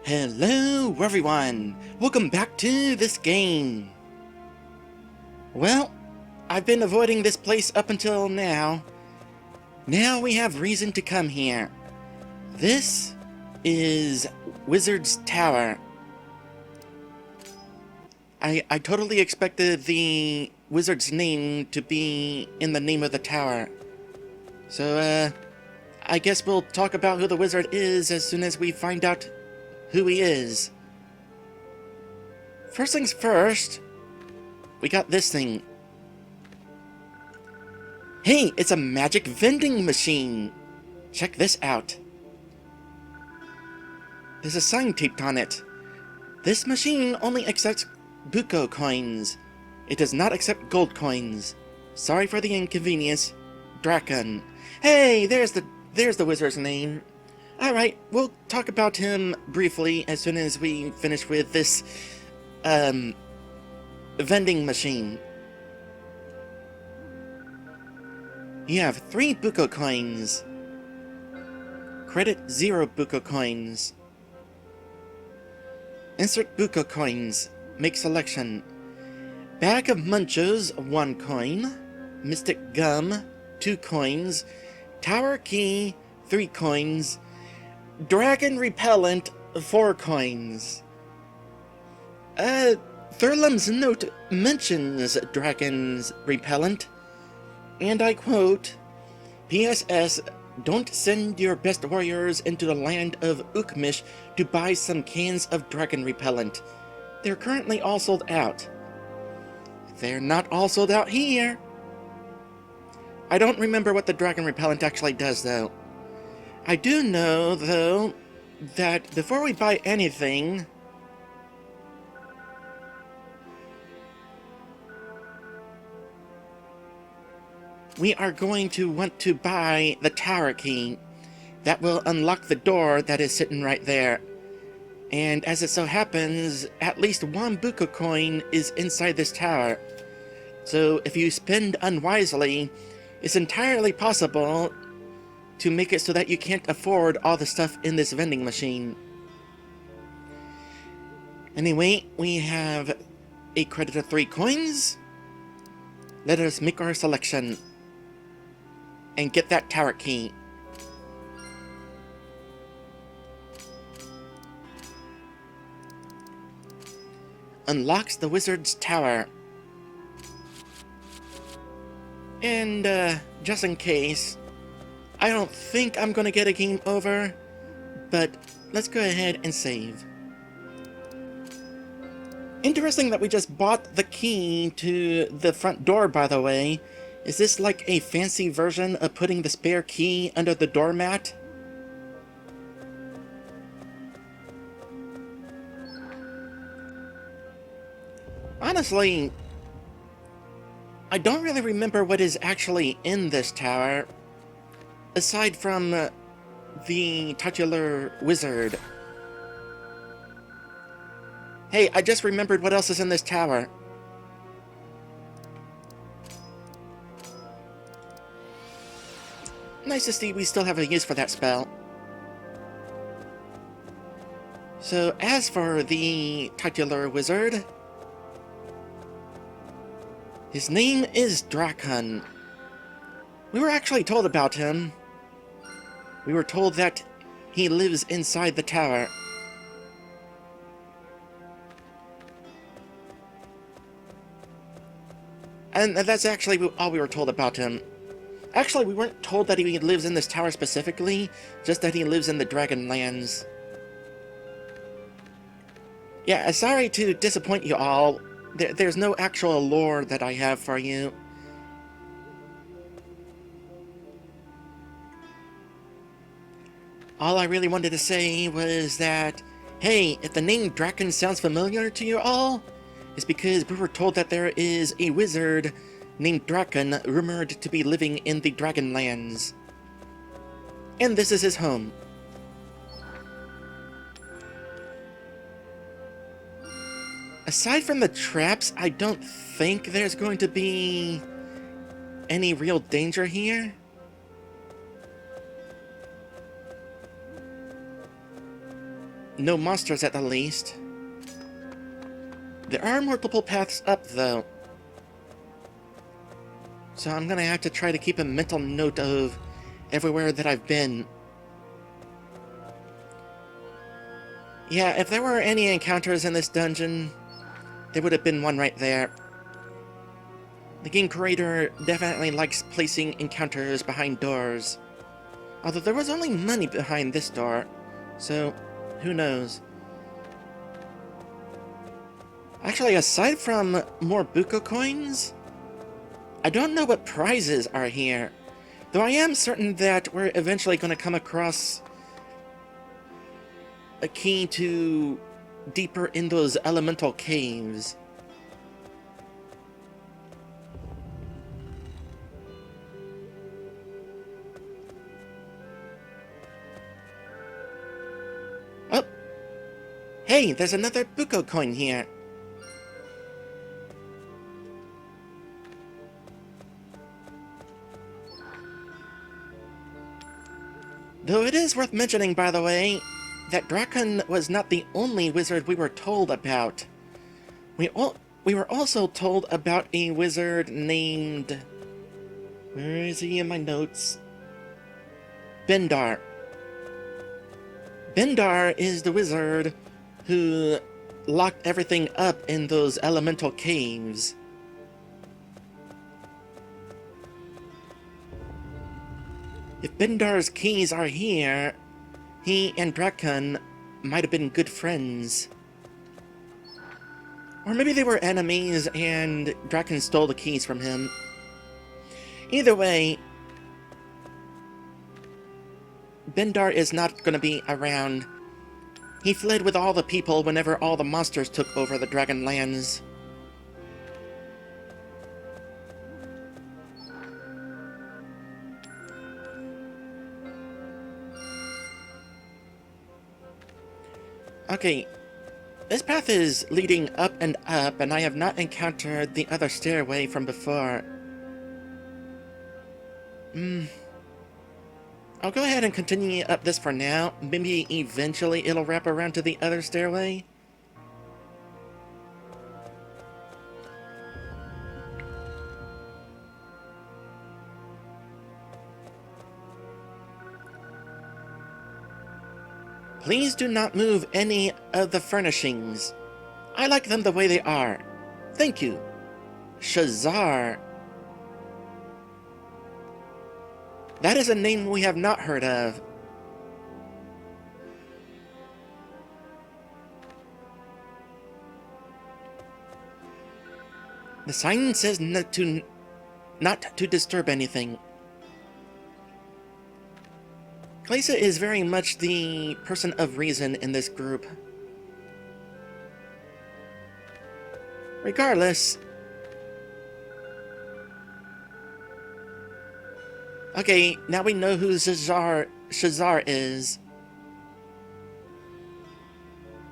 Hello everyone! Welcome back to this game! Well, I've been avoiding this place up until now. Now we have reason to come here. This is Wizard's Tower. I totally expected the wizard's name to be in the name of the tower. So, I guess we'll talk about who the wizard is as soon as we find out who he is. First things first, we got this thing. Hey, it's a magic vending machine! Check this out. There's a sign taped on it. This machine only accepts buko coins. It does not accept gold coins. Sorry for the inconvenience, Drakon. Hey, there's the wizard's name. Alright, we'll talk about him briefly as soon as we finish with this, vending machine. You have 3 buko coins. Credit 0 buko coins. Insert buko coins. Make selection. Bag of Munchos, 1 coin. Mystic Gum, 2 coins. Tower Key, 3 coins. Dragon Repellent, 4 coins. Thurlam's note mentions Dragon's Repellent, and I quote, PSS, don't send your best warriors into the land of Ukmish to buy some cans of Dragon Repellent. They're currently all sold out. They're not all sold out here. I don't remember what the Dragon Repellent actually does, though. I do know, though, that before we buy anything, we are going to want to buy the tower key. That will unlock the door that is sitting right there. And as it so happens, at least 1 buko coin is inside this tower. So if you spend unwisely, it's entirely possible to make it so that you can't afford all the stuff in this vending machine. Anyway, we have a credit of 3 coins. Let us make our selection and get that tower key. Unlocks the wizard's tower. And, just in case, I don't think I'm gonna get a game over, but let's go ahead and save. Interesting that we just bought the key to the front door, by the way. Is this like a fancy version of putting the spare key under the doormat? Honestly, I don't really remember what is actually in this tower, aside from the titular wizard. Hey, I just remembered what else is in this tower. Nice to see we still have a use for that spell. So, as for the titular wizard, his name is Drakon. We were actually told about him. We were told that he lives inside the tower. And that's actually all we were told about him. Actually, we weren't told that he lives in this tower specifically, just that he lives in the Dragonlands. Yeah, sorry to disappoint you all. There's no actual lore that I have for you. All I really wanted to say was that, hey, if the name Drakon sounds familiar to you all, it's because we were told that there is a wizard named Drakon rumored to be living in the Dragonlands. And this is his home. Aside from the traps, I don't think there's going to be any real danger here. no monsters at the least. There are multiple paths up, though. So I'm gonna have to try to keep a mental note of everywhere that I've been. Yeah, if there were any encounters in this dungeon, there would have been one right there. The game creator definitely likes placing encounters behind doors. Although there was only money behind this door, so who knows. Actually, aside from more buko coins, I don't know what prizes are here. Though I am certain that we're eventually going to come across a key to deeper in those elemental caves. Oh! Hey, there's another buko coin here. Though it is worth mentioning, by the way, that Drakon was not the only wizard we were told about. We were also told about a wizard named... Where is he in my notes? Bendar. Bendar is the wizard who locked everything up in those elemental caves. If Bendar's keys are here, he and Drakon might have been good friends. Or maybe they were enemies and Drakon stole the keys from him. Either way, Bendar is not going to be around. He fled with all the people whenever all the monsters took over the Dragonlands. Okay, this path is leading up, and I have not encountered the other stairway from before. I'll go ahead and continue up this for now. Maybe eventually it'll wrap around to the other stairway. Please do not move any of the furnishings. I like them the way they are. Thank you. Shazar. That is a name we have not heard of. The sign says not to disturb anything. Klesa is very much the person of reason in this group. Regardless... Okay, now we know who Shazar is.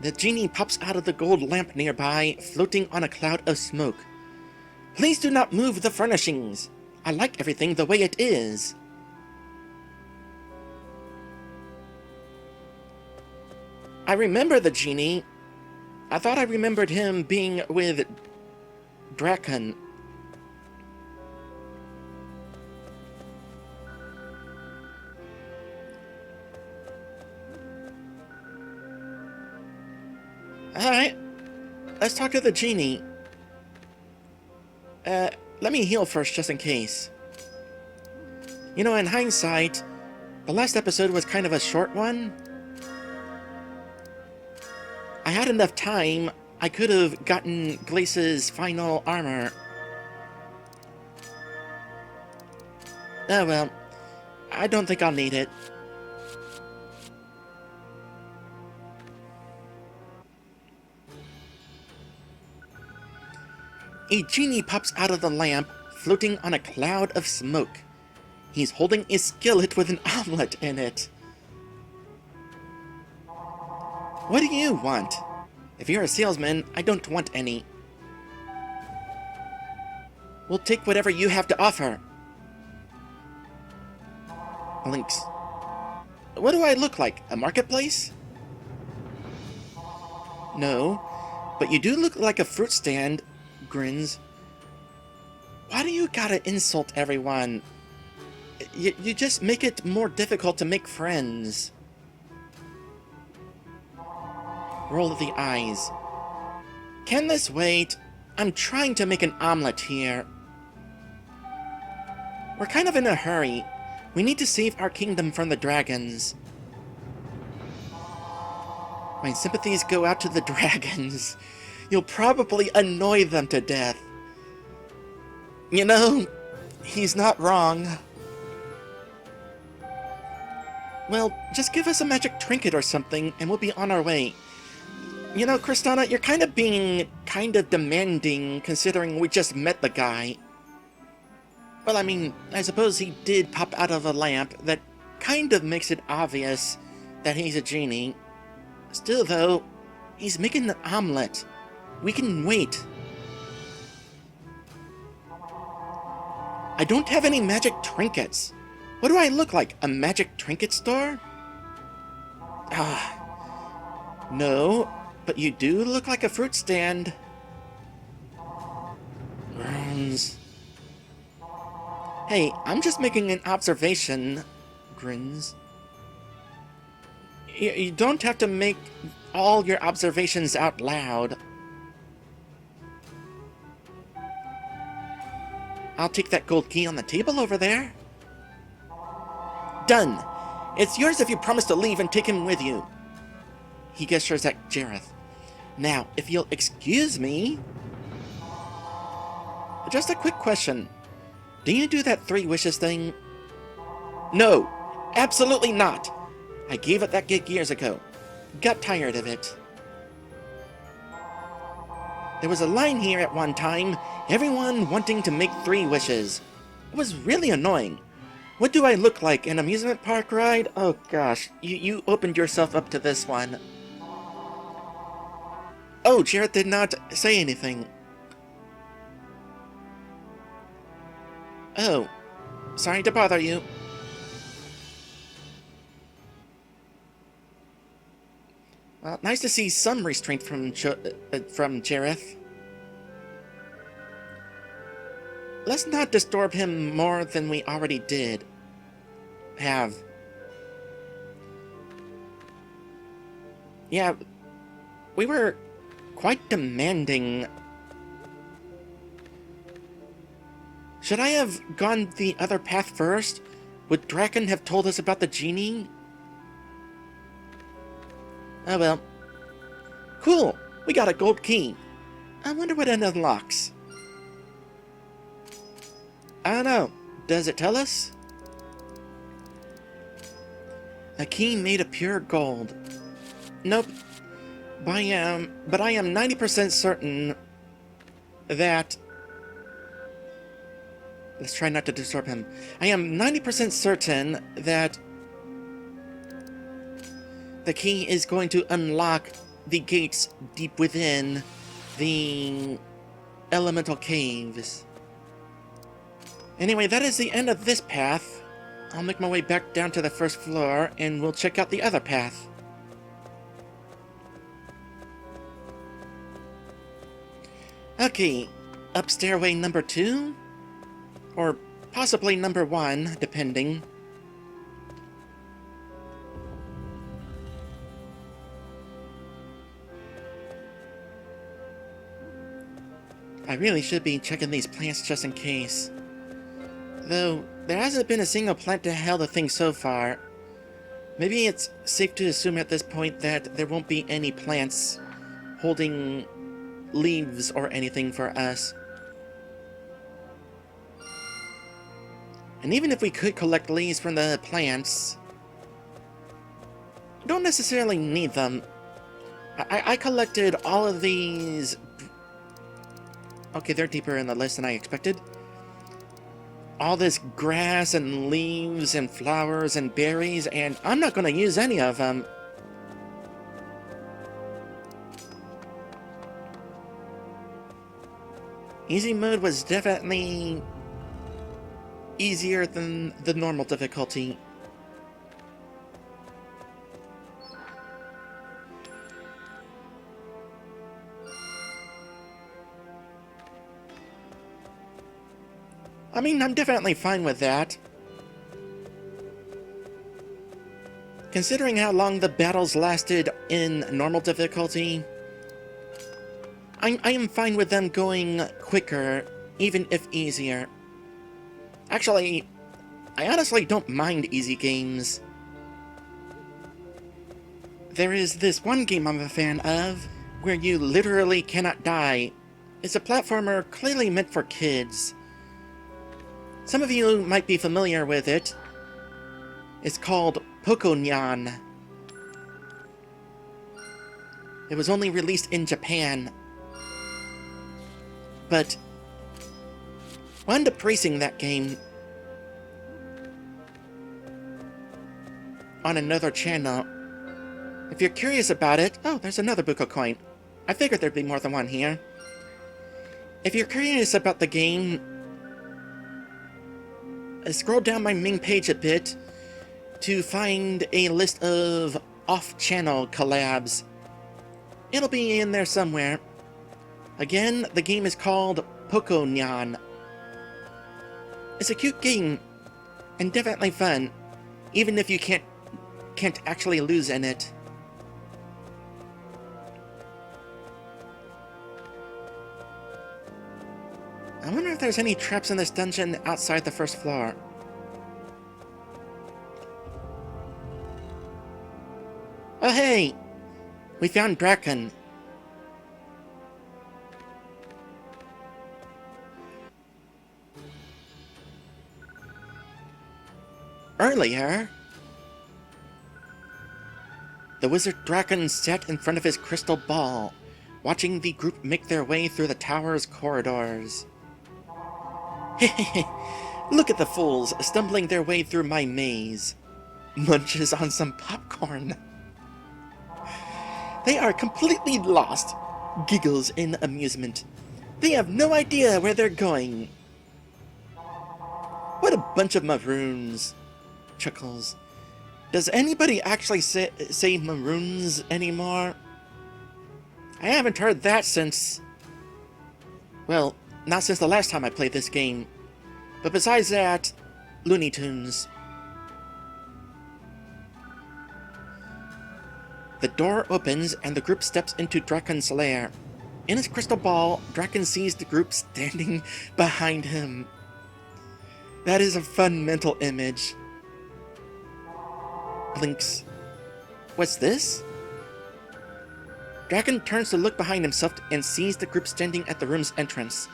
The genie pops out of the gold lamp nearby, floating on a cloud of smoke. Please do not move the furnishings. I like everything the way it is. I remember the genie. I thought I remembered him being with Drakon. Alright, let's talk to the genie. Let me heal first, just in case. You know, in hindsight, the last episode was kind of a short one. I had enough time, I could have gotten Glace's final armor. Oh well, I don't think I'll need it. A genie pops out of the lamp, floating on a cloud of smoke. He's holding a skillet with an omelet in it. What do you want? If you're a salesman, I don't want any. We'll take whatever you have to offer. Blinks. What do I look like? A marketplace? No, but you do look like a fruit stand, grins. Why do you gotta insult everyone? You just make it more difficult to make friends. Roll of the eyes. Can this wait? I'm trying to make an omelet here. We're kind of in a hurry. We need to save our kingdom from the dragons. My sympathies go out to the dragons. You'll probably annoy them to death. You know, he's not wrong. Well, just give us a magic trinket or something, and we'll be on our way. You know, Kristana, you're kind of being demanding, considering we just met the guy. Well, I mean, I suppose he did pop out of a lamp. That kind of makes it obvious that he's a genie. Still, though, he's making an omelet. We can wait. I don't have any magic trinkets. What do I look like? A magic trinket store? No, but you do look like a fruit stand. Groans. Hey, I'm just making an observation. Grins. You don't have to make all your observations out loud. I'll take that gold key on the table over there. Done! It's yours if you promise to leave and take him with you. He gestures at Jareth. Now, if you'll excuse me... Just a quick question. Do you do that 3 wishes thing? No! Absolutely not! I gave up that gig years ago. Got tired of it. There was a line here at one time, everyone wanting to make 3 wishes. It was really annoying. What do I look like, an amusement park ride? Oh gosh, you opened yourself up to this one. Oh, Jareth did not say anything. Oh, sorry to bother you. Well, nice to see some restraint from Jareth. Let's not disturb him more than we already did. Yeah, we were quite demanding. Should I have gone the other path first? Would Draken have told us about the genie? Oh well. Cool! We got a gold key. I wonder what it unlocks. I don't know. Does it tell us? A key made of pure gold. Nope. But I am 90% certain that... Let's try not to disturb him. I am 90% certain that the key is going to unlock the gates deep within the elemental caves. Anyway, that is the end of this path. I'll make my way back down to the first floor, and we'll check out the other path. Okay, up stairway number 2? Or possibly number 1, depending. I really should be checking these plants just in case. Though, there hasn't been a single plant to hail the thing so far. Maybe it's safe to assume at this point that there won't be any plants holding leaves or anything for us. And even if we could collect leaves from the plants, we don't necessarily need them. I collected all of these... Okay, they're deeper in the list than I expected. All this grass and leaves and flowers and berries, and I'm not going to use any of them. Easy mode was definitely easier than the normal difficulty. I mean, I'm definitely fine with that. Considering how long the battles lasted in normal difficulty, I am fine with them going quicker, even if easier. Actually, I honestly don't mind easy games. There is this one game I'm a fan of, where you literally cannot die. It's a platformer clearly meant for kids. Some of you might be familiar with it. It's called Pokonyan. It was only released in Japan. But I wound up racing that game on another channel. If you're curious about it... Oh, there's another Buko coin. I figured there'd be more than one here. If you're curious about the game, scroll down my main page a bit to find a list of off-channel collabs. It'll be in there somewhere. Again, the game is called Pokonyan. It's a cute game, and definitely fun, even if you can't actually lose in it. I wonder if there's any traps in this dungeon outside the first floor. Oh hey! We found Draken. Earlier, the wizard Draken sat in front of his crystal ball, watching the group make their way through the tower's corridors. Hehehe, look at the fools stumbling their way through my maze. Munches on some popcorn. They are completely lost. Giggles in amusement. They have no idea where they're going. What a bunch of maroons. Chuckles. Does anybody actually say maroons anymore? I haven't heard that since... Well, not since the last time I played this game. But besides that, Looney Tunes. The door opens and the group steps into Draken's lair. In his crystal ball, Draken sees the group standing behind him. That is a fun mental image. Blinks. What's this? Draken turns to look behind himself and sees the group standing at the room's entrance.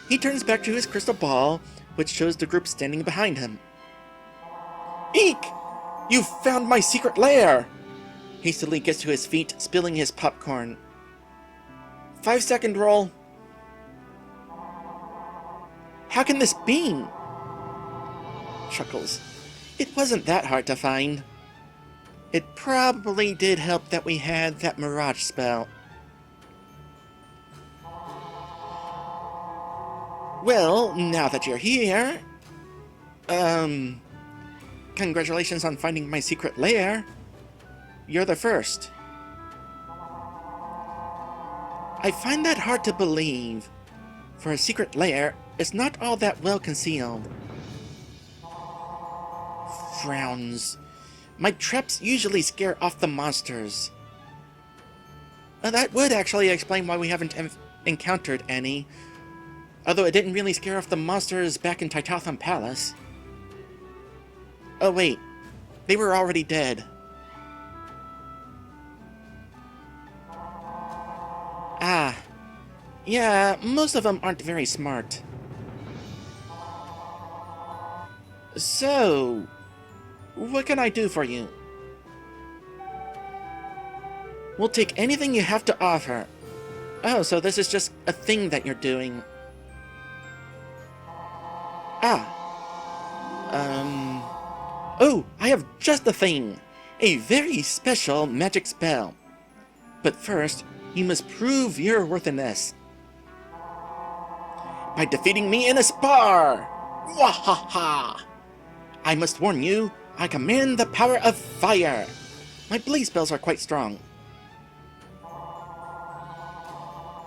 He turns back to his crystal ball, which shows the group standing behind him. Eek! You found my secret lair! Hastily gets to his feet, spilling his popcorn. 5-second roll. How can this be? Chuckles. It wasn't that hard to find. It probably did help that we had that mirage spell. Well, now that you're here... Congratulations on finding my secret lair. You're the first. I find that hard to believe. For a secret lair, it's not all that well concealed. Frowns. My traps usually scare off the monsters. That would actually explain why we haven't encountered any. Although it didn't really scare off the monsters back in Titatham Palace. Oh wait, they were already dead. Ah, yeah, most of them aren't very smart. So, what can I do for you? We'll take anything you have to offer. Oh, so this is just a thing that you're doing. Oh, I have just the thing. A very special magic spell. But first, you must prove your worthiness. By defeating me in a spar! Wahaha! I must warn you, I command the power of fire. My blaze spells are quite strong.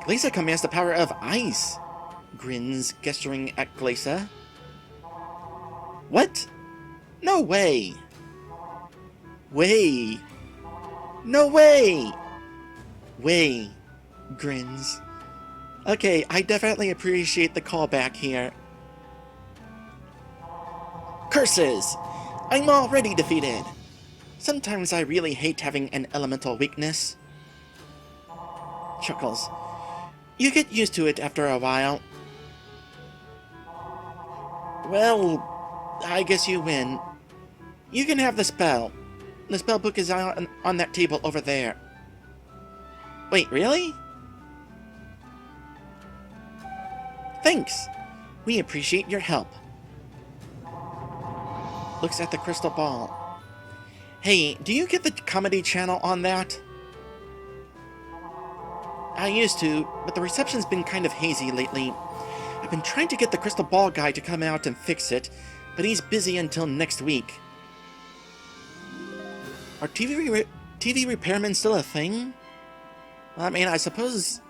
Glaisa commands the power of ice. Grins, gesturing at Glaisa. What? No way! Way! No way! Way. Grins. Okay, I definitely appreciate the callback here. Curses! I'm already defeated! Sometimes I really hate having an elemental weakness. Chuckles. You get used to it after a while. Well, I guess you win. You can have the spell. The spell book is on that table over there. Wait, really? Thanks! We appreciate your help. Looks at the crystal ball. Hey, do you get the comedy channel on that? I used to, but the reception's been kind of hazy lately. I've been trying to get the crystal ball guy to come out and fix it, but he's busy until next week. Are TV repairmen still a thing? Well, I mean, I suppose...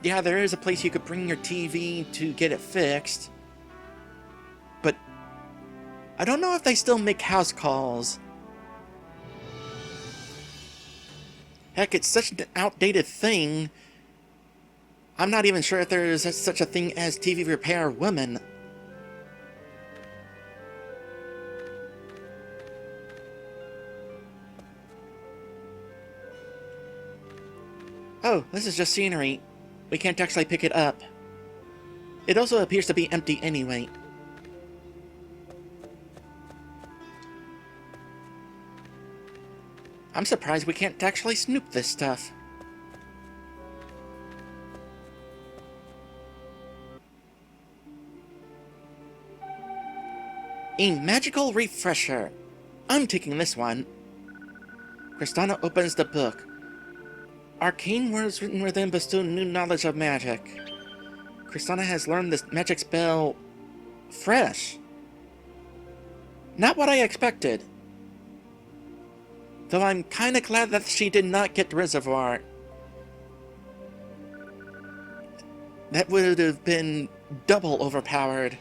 Yeah, there is a place you could bring your TV to get it fixed. But... I don't know if they still make house calls. Heck, it's such an outdated thing. I'm not even sure if there is such a thing as TV repair women. Oh, this is just scenery. We can't actually pick it up. It also appears to be empty anyway. I'm surprised we can't actually snoop this stuff. A magical refresher. I'm taking this one. Kristana opens the book. Arcane words written within bestow new knowledge of magic. Kristana has learned this magic spell... fresh. Not what I expected. Though I'm kinda glad that she did not get Reservoir. That would have been double overpowered.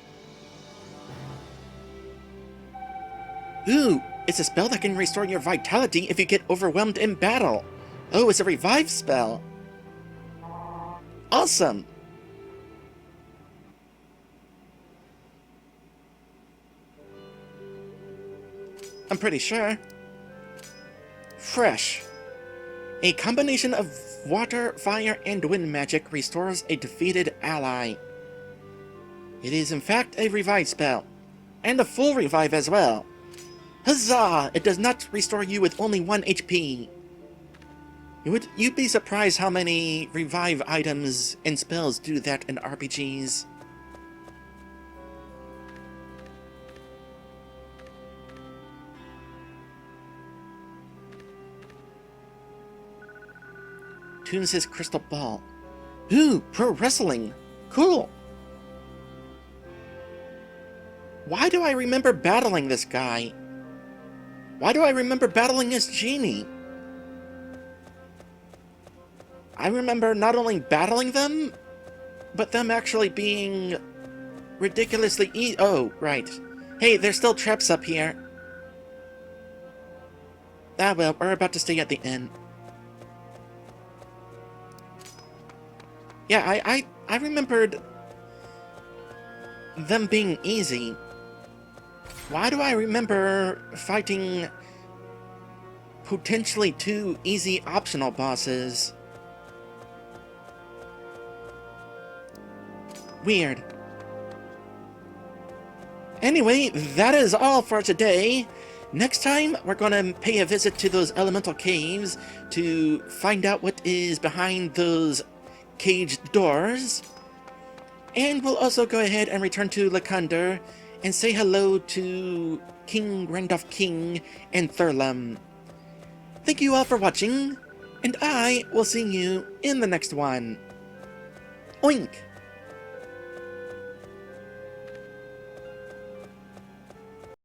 Ooh, it's a spell that can restore your vitality if you get overwhelmed in battle. Oh, it's a revive spell. Awesome. I'm pretty sure. Fresh. A combination of water, fire, and wind magic restores a defeated ally. It is in fact a revive spell. And a full revive as well. Huzzah! It does not restore you with only 1 HP. You'd be surprised how many revive items and spells do that in RPGs. Tunes his crystal ball. Ooh, pro wrestling! Cool! Why do I remember battling this guy? Why do I remember battling this genie? I remember not only battling them, but them actually being ridiculously easy. Oh, right. Hey, there's still traps up here. Ah, well, we're about to stay at the inn. Yeah, I remembered them being easy. Why do I remember fighting potentially 2 easy optional bosses? Weird. Anyway, that is all for today. Next time, we're gonna pay a visit to those elemental caves to find out what is behind those caged doors. And we'll also go ahead and return to Lekunder and say hello to King Randolph King and Thurlum. Thank you all for watching, and I will see you in the next one. Oink!